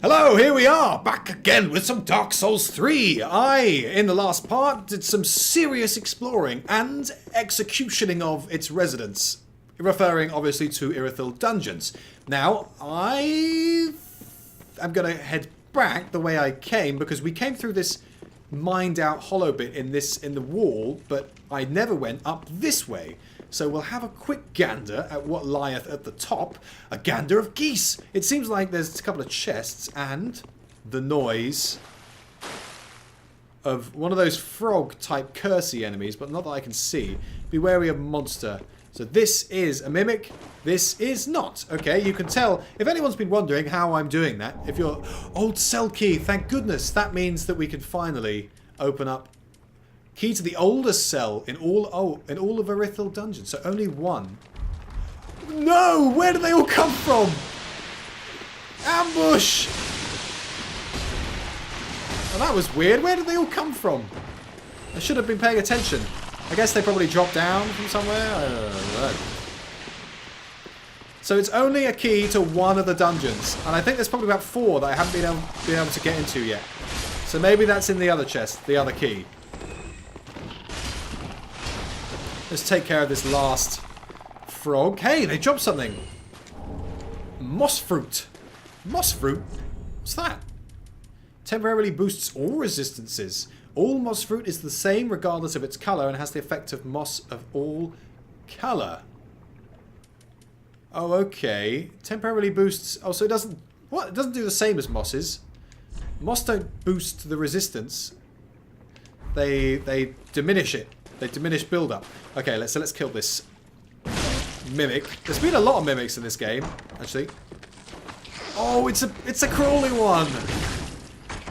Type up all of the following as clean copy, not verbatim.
Hello, here we are, back again with some Dark Souls 3. In the last part, did some serious exploring and executioning of its residents, referring obviously to Irithyll dungeons. Now, I am going to head back the way I came, because we came through this mined out hollow bit in the wall, but I never went up this way. So we'll have a quick gander at what lieth at the top. A gander of geese. It seems like there's a couple of chests and the noise of one of those frog-type cursey enemies, but not that I can see. Be wary of monster. So this is a mimic. This is not. Okay, you can tell. If anyone's been wondering how I'm doing that, if you're... Old cell key, thank goodness. That means that we can finally open up key to the oldest cell in all of Irithyll dungeons. So only one. No! Where do they all come from? Ambush! Oh, that was weird. Where did they all come from? I should have been paying attention. I guess they probably dropped down from somewhere. I don't know. So it's only a key to one of the dungeons. And I think there's probably about 4 that I haven't been able to get into yet. So maybe that's in the other chest, the other key. Let's take care of this last frog. Hey, they dropped something. Moss fruit. Moss fruit? What's that? Temporarily boosts all resistances. All moss fruit is the same regardless of its colour and has the effect of moss of all colour. Oh, okay. Temporarily boosts... Oh, so it doesn't... What? It doesn't do the same as mosses. Moss don't boost the resistance. They diminish it. They diminish build-up. Okay, let's kill this mimic. There's been a lot of mimics in this game, actually. Oh, it's a crawly one.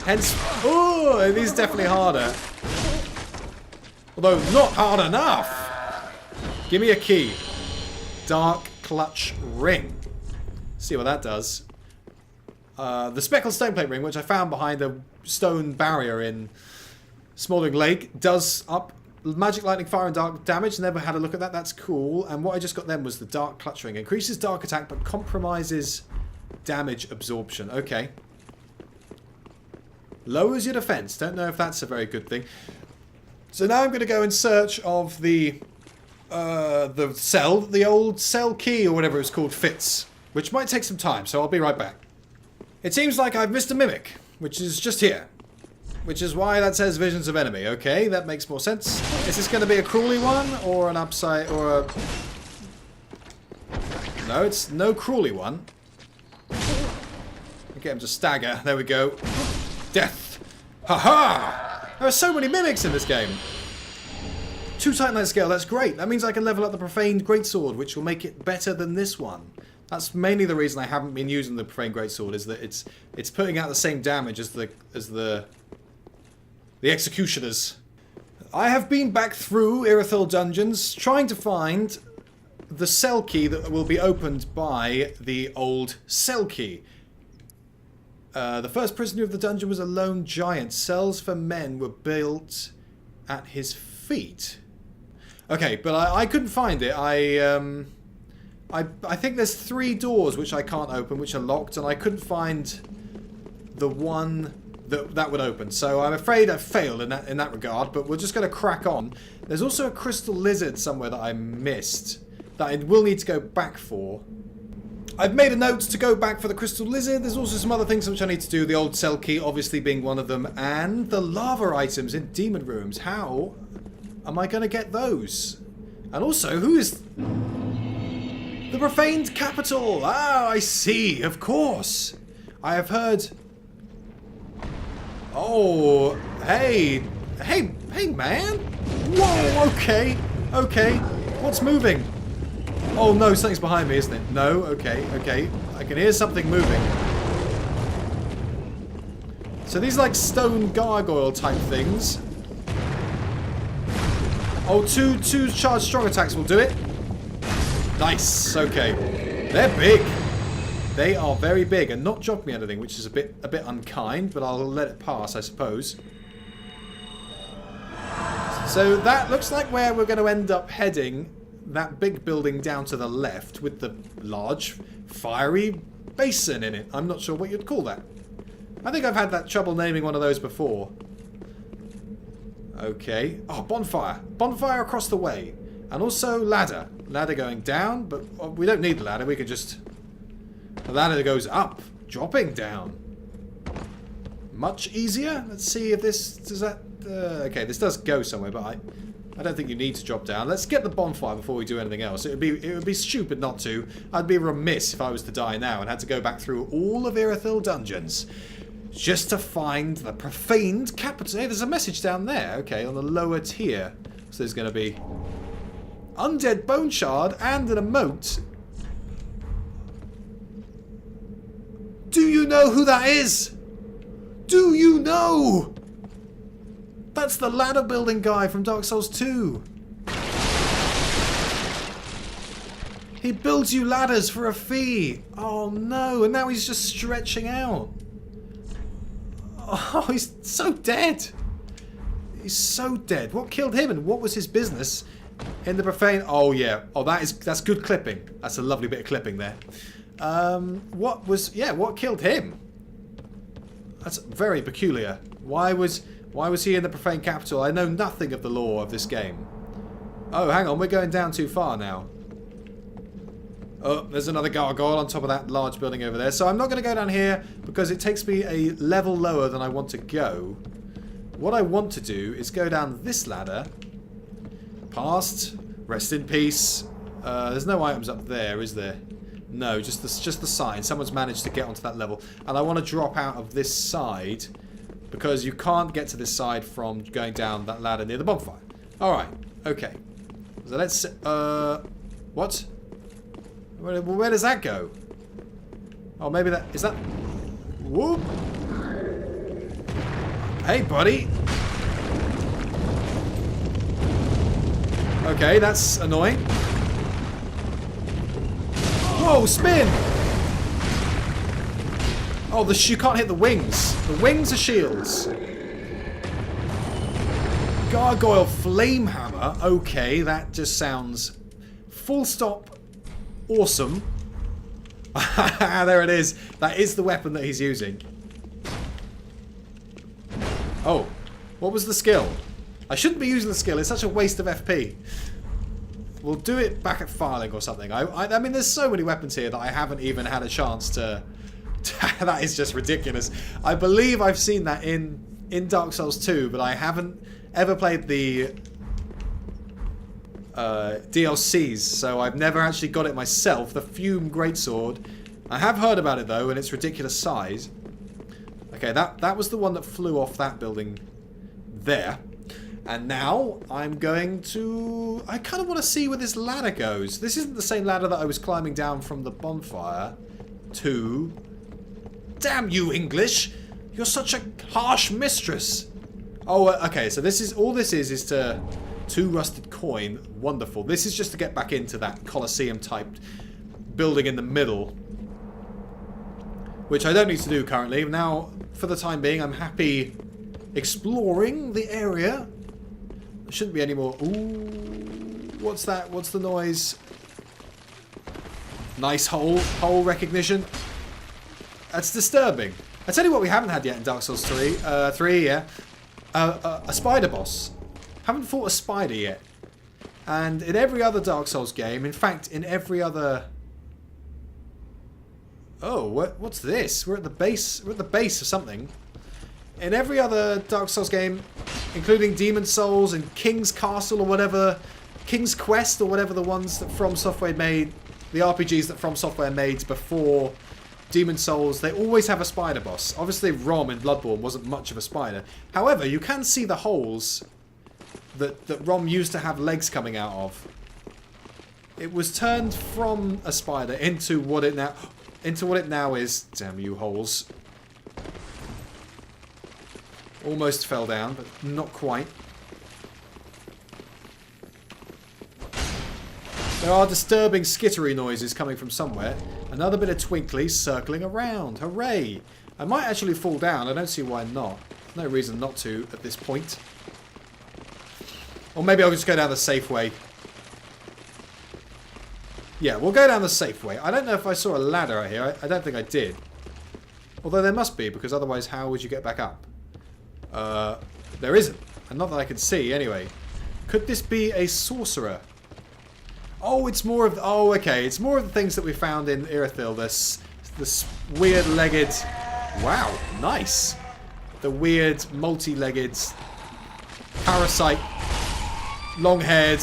Hence, oh, it is definitely harder. Although not hard enough. Give me a key. Dark clutch ring. See what that does. The speckled stone plate ring, which I found behind a stone barrier in Smoldering Lake, does up magic, lightning, fire, and dark damage. Never had a look at that. That's cool. And what I just got then was the dark clutch ring. Increases dark attack, but compromises damage absorption. Okay. Lowers your defense. Don't know if that's a very good thing. So now I'm going to go in search of the cell, the old cell key or whatever it's called fits, which might take some time. So I'll be right back. It seems like I've missed a mimic, which is just here. Which is why that says visions of enemy. Okay, that makes more sense. Is this going to be a crawly one or an upside or a... No, it's no crawly one. Get him to stagger. There we go. Death. Ha-ha! There are so many mimics in this game. 2 Titanite scale, that's great. That means I can level up the Profaned Greatsword, which will make it better than this one. That's mainly the reason I haven't been using the Profaned Greatsword, is that it's putting out the same damage as the Executioners. I have been back through Irithyll dungeons, trying to find the cell key that will be opened by the old cell key. The first prisoner of the dungeon was a lone giant. Cells for men were built at his feet. Okay, but I couldn't find it. I think there's 3 doors which I can't open, which are locked, and I couldn't find the one that would open. So I'm afraid I failed in that regard, but we're just going to crack on. There's also a crystal lizard somewhere that I missed that I will need to go back for. I've made a note to go back for the crystal lizard. There's also some other things which I need to do. The old cell key obviously being one of them, and the lava items in demon rooms. How am I going to get those? And also, who is... The Profaned Capital! Ah, I see, of course. I have heard... Oh, hey, man. Whoa, okay. What's moving? Oh no, something's behind me, isn't it? No, okay. I can hear something moving. So these like stone gargoyle type things. Oh, two charged strong attacks will do it. Nice, okay. They're big. They are very big and not dropped me anything, which is a bit unkind, but I'll let it pass, I suppose. So that looks like where we're going to end up heading. That big building down to the left with the large fiery basin in it. I'm not sure what you'd call that. I think I've had that trouble naming one of those before. Okay. Oh, bonfire. Bonfire across the way. And also ladder. Ladder going down, but we don't need the ladder. We can just... The ladder goes up, dropping down. Much easier. Let's see if this... Does that... okay, this does go somewhere, but I don't think you need to drop down. Let's get the bonfire before we do anything else. It would be stupid not to. I'd be remiss if I was to die now and had to go back through all of Irithyll dungeons just to find the Profaned Capital. Hey, there's a message down there. Okay, on the lower tier. So there's going to be undead bone shard and an emote. Do you know who that is? Do you know? That's the ladder building guy from Dark Souls 2. He builds you ladders for a fee. Oh no, and now he's just stretching out. Oh, he's so dead. He's so dead. What killed him and what was his business in the Profane? Oh yeah. Oh, that's good clipping. That's a lovely bit of clipping there. What killed him? That's very peculiar. Why was he in the Profaned Capital? I know nothing of the lore of this game. Oh, hang on, we're going down too far now. Oh, there's another gargoyle on top of that large building over there. So I'm not going to go down here because it takes me a level lower than I want to go. What I want to do is go down this ladder. Past. Rest in peace. There's no items up there, is there? No, just the sign. Someone's managed to get onto that level. And I want to drop out of this side because you can't get to this side from going down that ladder near the bonfire. Alright, okay. So let's... what? Where does that go? Oh, maybe that... Is that... Whoop! Hey, buddy! Okay, that's annoying. Whoa, spin! Oh, you can't hit the wings. The wings are shields. Gargoyle flame hammer. Okay, that just sounds full stop awesome. There it is. That is the weapon that he's using. Oh, what was the skill? I shouldn't be using the skill. It's such a waste of FP. We'll do it back at filing or something. I mean, there's so many weapons here that I haven't even had a chance to... That is just ridiculous. I believe I've seen that in Dark Souls 2, but I haven't ever played the DLCs, so I've never actually got it myself. The Fume Greatsword. I have heard about it though, and its ridiculous size. Okay, that was the one that flew off that building there. And now I'm going to... I kind of want to see where this ladder goes. This isn't the same ladder that I was climbing down from the bonfire to... Damn you, English! You're such a harsh mistress. Oh, okay. So this is all. This is to 2 rusted coin. Wonderful. This is just to get back into that Colosseum type building in the middle, which I don't need to do currently. Now, for the time being, I'm happy exploring the area. There shouldn't be any more. Ooh, what's that? What's the noise? Nice hole recognition. That's disturbing. I tell you what we haven't had yet in Dark Souls 3. Yeah. A spider boss. Haven't fought a spider yet. And in every other Dark Souls game, in fact, in every other... Oh, what's this? We're at the base. We're at the base of something. In every other Dark Souls game, including Demon Souls and King's Castle or whatever, King's Quest or whatever the ones that From Software made, the RPGs that From Software made before Demon Souls, they always have a spider boss. Obviously, Rom in Bloodborne wasn't much of a spider. However, you can see the holes that Rom used to have legs coming out of. It was turned from a spider into what it now is. Damn you, holes. Almost fell down, but not quite. There are disturbing skittery noises coming from somewhere. Another bit of twinkly circling around. Hooray! I might actually fall down. I don't see why not. No reason not to at this point. Or maybe I'll just go down the safe way. Yeah, we'll go down the safe way. I don't know if I saw a ladder out here. I don't think I did. Although there must be, because otherwise how would you get back up? There isn't. And not that I can see, anyway. Could this be a sorcerer? Oh, it's more of... Oh, okay. It's more of the things that we found in Irithyll. This weird-legged... Wow, nice. The weird, multi-legged, parasite, long-haired,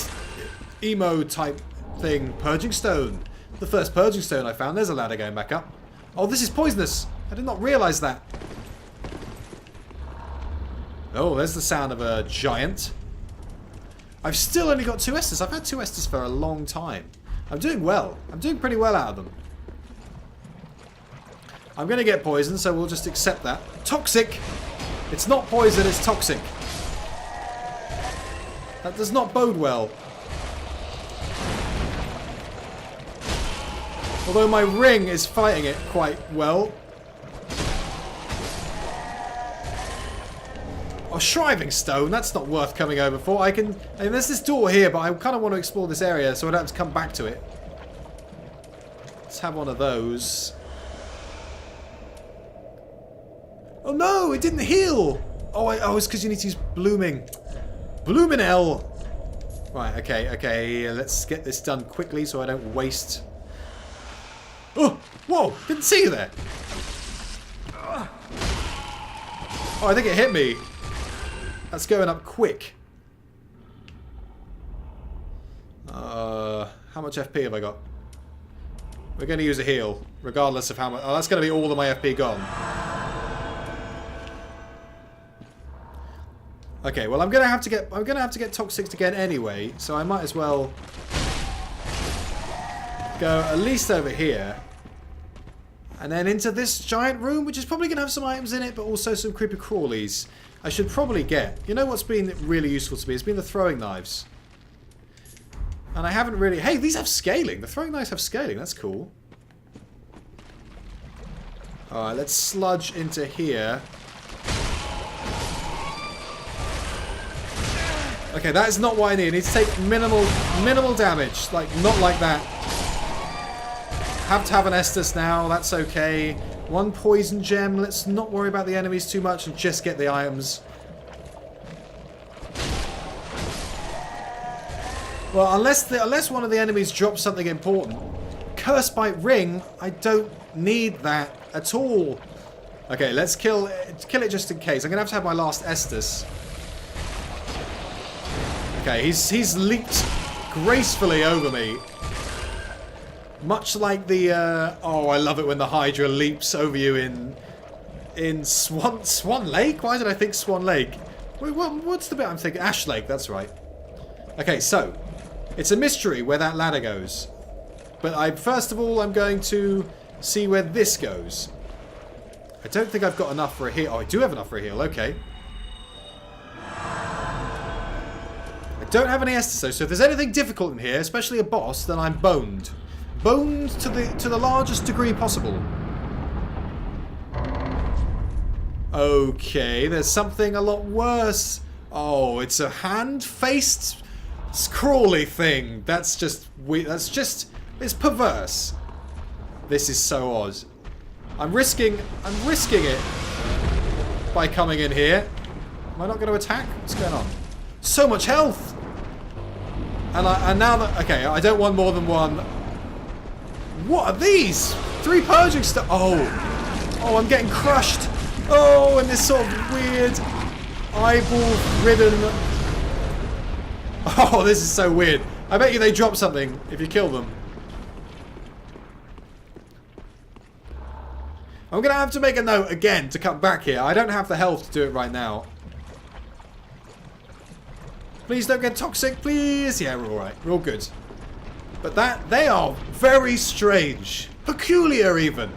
emo-type thing. Purging stone. The first purging stone I found. There's a ladder going back up. Oh, this is poisonous. I did not realise that. Oh, there's the sound of a giant. I've still only got 2 Estus. I've had 2 Estus for a long time. I'm doing well. I'm doing pretty well out of them. I'm going to get poisoned, so we'll just accept that. Toxic! It's not poison, it's toxic. That does not bode well. Although my ring is fighting it quite well. Oh, shriving stone, that's not worth coming over for. I mean, there's this door here, but I kind of want to explore this area so I don't have to come back to it. Let's have one of those. Oh no, it didn't heal! Oh, it's because you need to use blooming. Blooming L! Right, okay, let's get this done quickly so I don't waste... Oh, whoa, didn't see you there. Oh, I think it hit me. That's going up quick. How much FP have I got? We're going to use a heal, regardless of how much... Oh, that's going to be all of my FP gone. Okay, well I'm going to have to get toxic again anyway, so I might as well go at least over here. And then into this giant room, which is probably going to have some items in it, but also some creepy crawlies. I should probably get... You know what's been really useful to me? It's been the throwing knives. And I haven't really... Hey, these have scaling. The throwing knives have scaling. That's cool. Alright, let's sludge into here. Okay, that is not what I need. I need to take minimal damage. Like, not like that. Have to have an Estus now. That's okay. 1 poison gem. Let's not worry about the enemies too much and just get the items. Well, unless one of the enemies drops something important. Curse Bite Ring. I don't need that at all. Okay, let's kill it just in case. I'm gonna have to have my last Estus. Okay, he's leaped gracefully over me. Much like the, oh, I love it when the Hydra leaps over you in Swan Lake? Why did I think Swan Lake? Wait, what's the bit I'm thinking? Ash Lake, that's right. Okay, so, it's a mystery where that ladder goes. But first of all, I'm going to see where this goes. I don't think I've got enough for a heal. Oh, I do have enough for a heal, okay. I don't have any Estus though, so if there's anything difficult in here, especially a boss, then I'm boned. Boned to the largest degree possible. Okay, there's something a lot worse. Oh, it's a hand-faced crawly thing. That's just weird. It's perverse. This is so odd. I'm risking it by coming in here. Am I not going to attack? What's going on? So much health. And now that I don't want more than one. What are these? 3 purging stuff. Oh, I'm getting crushed. Oh, and this sort of weird eyeball-ridden. Oh, this is so weird. I bet you they drop something if you kill them. I'm going to have to make a note again to come back here. I don't have the health to do it right now. Please don't get toxic, please. Yeah, we're alright. We're all good. But they are very strange. Peculiar, even.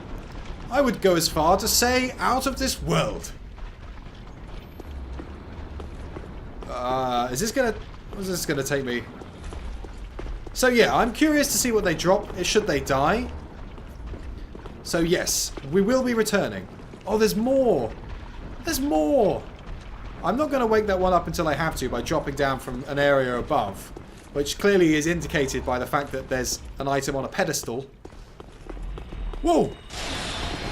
I would go as far to say out of this world. Where's this gonna take me? So yeah, I'm curious to see what they drop. Should they die? So yes, we will be returning. Oh, there's more. There's more. I'm not going to wake that one up until I have to by dropping down from an area above. Which clearly is indicated by the fact that there's an item on a pedestal. Whoa!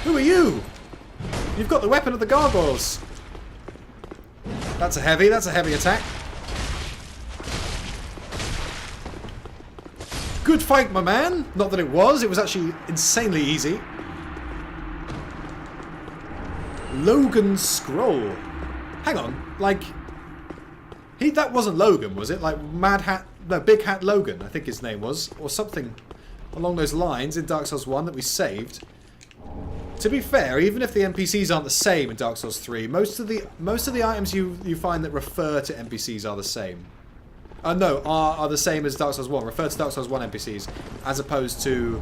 Who are you? You've got the weapon of the gargoyles. That's a heavy attack. Good fight, my man. Not that it was actually insanely easy. Logan Scroll. Hang on, like... that wasn't Logan, was it? Like Big Hat Logan, I think his name was. Or something along those lines in Dark Souls 1 that we saved. To be fair, even if the NPCs aren't the same in Dark Souls 3, most of the items you find that refer to NPCs are the same. No, are the same as Dark Souls 1. Refer to Dark Souls 1 NPCs, as opposed to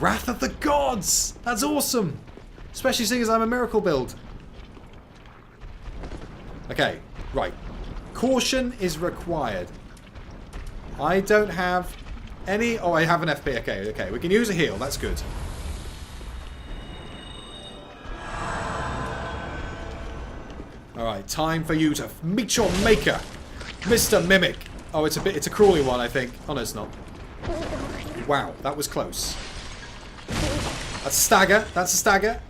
Wrath of the Gods! That's awesome! Especially seeing as I'm a miracle build. Okay, right. Caution is required. I don't have any... Oh, I have an FP. Okay, okay. We can use a heal. That's good. Alright, time for you to meet your maker, Mr. Mimic. Oh, it's a crawly one, I think. Oh, no, it's not. Wow, that was close. That's a stagger. That's a stagger.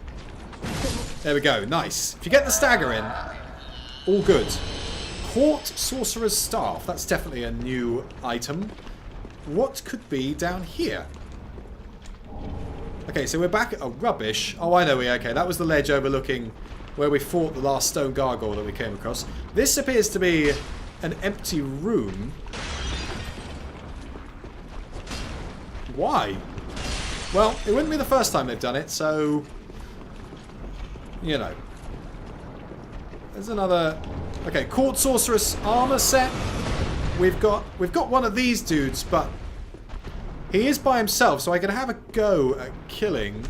There we go. Nice. If you get the stagger in, all good. Court Sorcerer's Staff. That's definitely a new item. What could be down here? Okay, so we're back at... Oh, rubbish. Oh, I know. Okay, that was the ledge overlooking where we fought the last stone gargoyle that we came across. This appears to be an empty room. Why? Well, it wouldn't be the first time they've done it, so... You know. There's another... Okay, Court Sorceress armor set. We've got one of these dudes, but he is by himself, so I can have a go at killing.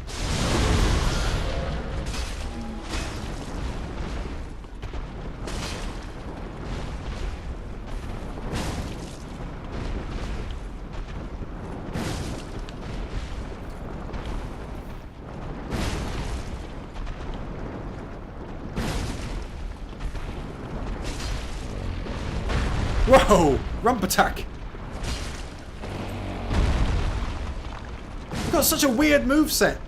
Whoa! Rump attack! You've got such a weird moveset.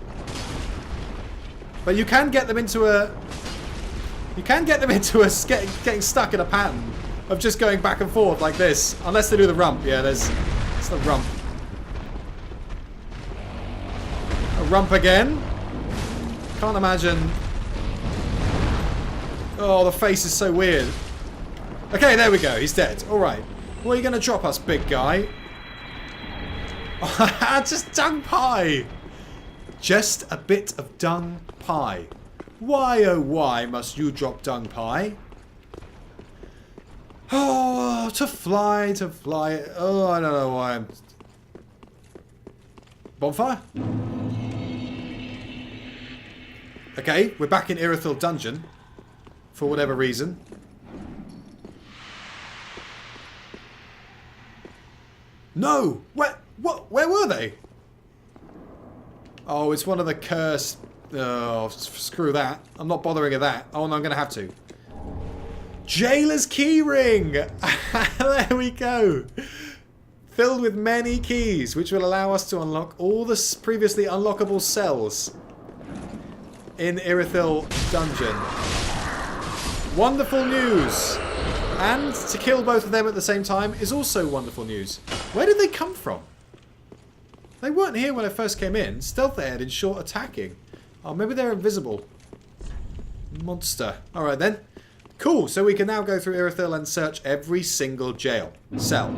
But you can get them into a... You can get them into a... Getting stuck in a pattern of just going back and forth like this. Unless they do the rump. Yeah, there's... It's the rump. A rump again? Can't imagine... Oh, the face is so weird. Okay, there we go. He's dead. Alright. What are you going to drop us, big guy? Just dung pie! Just a bit of dung pie. Why, oh why must you drop dung pie? Oh, to fly, to fly. Oh, I don't know why I'm... Bonfire? Okay, we're back in Irithyll Dungeon. For whatever reason. No! Where were they? Oh, it's one of the cursed... Oh, screw that. I'm not bothering with that. Oh, no, I'm going to have to. Jailer's Keyring! There we go. Filled with many keys, which will allow us to unlock all the previously unlockable cells in Irithyll Dungeon. Wonderful news! And to kill both of them at the same time is also wonderful news. Where did they come from? They weren't here when I first came in. Stealth ahead in short attacking. Oh, maybe they're invisible. Monster. Alright then. Cool, so we can now go through Irithyll and search every single cell.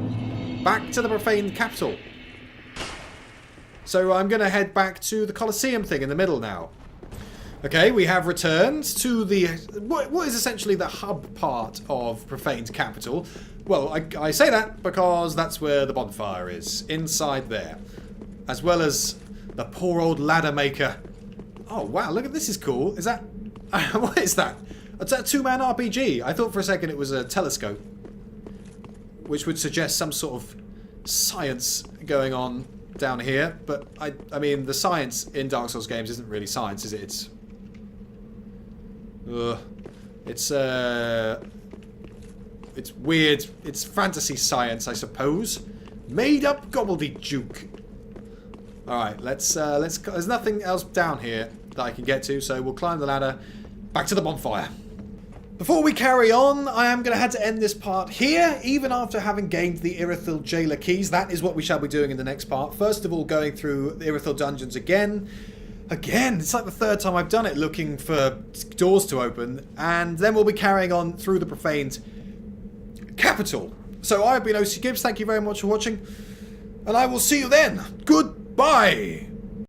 Back to the Profaned Capital. So I'm going to head back to the Colosseum thing in the middle now. Okay, we have returned to the... What is essentially the hub part of Profaned Capital. Well, I say that because that's where the bonfire is. Inside there. As well as the poor old ladder maker. Oh, wow, look at this is cool. Is that... What is that? It's a two-man RPG. I thought for a second it was a telescope. Which would suggest some sort of science going on down here. But, I mean, the science in Dark Souls games isn't really science, is it? It's weird. It's fantasy science, I suppose. Made up gobbledygook. Alright, let's there's nothing else down here that I can get to, so we'll climb the ladder back to the bonfire. Before we carry on, I am going to have to end this part here, even after having gained the Irithyll Jailer keys. That is what we shall be doing in the next part. First of all, going through the Irithyll dungeons again. It's like the third time I've done it, looking for doors to open. And then we'll be carrying on through the Profaned Capital. So I've been OC Gibbs, thank you very much for watching. And I will see you then. Goodbye!